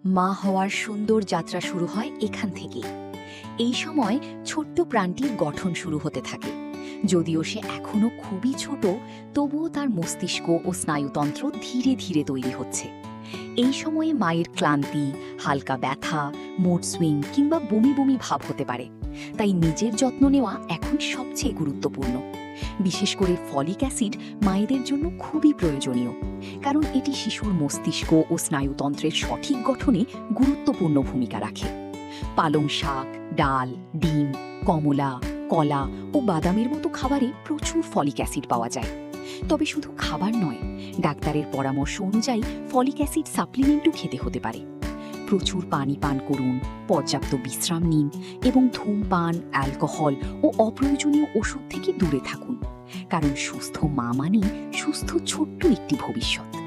মা হওয়ার সুন্দর যাত্রা শুরু হয় এখান থেকেই। এই সময় ছোট্ট প্রাণটির গঠন শুরু হতে থাকে। যদিও সে এখনো খুবই ছোট, তবুও তার মস্তিষ্ক ও স্নায়ুতন্ত্র ধীরে ধীরে তৈরি হচ্ছে। এই সময়ে মায়ের ক্লান্তি, হালকা ব্যথা, মুড সুইং কিংবা বমি বমি ভাব হতে পারে। তাই নিজের যত্ন নেওয়া এখন সবচেয়ে গুরুত্বপূর্ণ। বিশেষ করে ফলিক অ্যাসিড মায়েদের জন্য খুবই প্রয়োজনীয়, কারণ এটি শিশুর মস্তিষ্ক ও স্নায়ুতন্ত্রের সঠিক গঠনে গুরুত্বপূর্ণ ভূমিকা রাখে। পালং শাক, ডাল, ডিম, কমলা, কলা ও বাদামের মতো খাবারে প্রচুর ফলিক অ্যাসিড পাওয়া যায়। তবে শুধু খাবার নয়, ডাক্তারের পরামর্শ অনুযায়ী ফলিক অ্যাসিড সাপ্লিমেন্টও খেতে হতে পারে। প্রচুর পানি পান করুন, পর্যাপ্ত বিশ্রাম নিন এবং ধূমপান, অ্যালকোহল ও অপ্রয়োজনীয় ওষুধ থেকে দূরে থাকুন, কারণ সুস্থ মা মানেই সুস্থ ছোট্ট একটি ভবিষ্যৎ।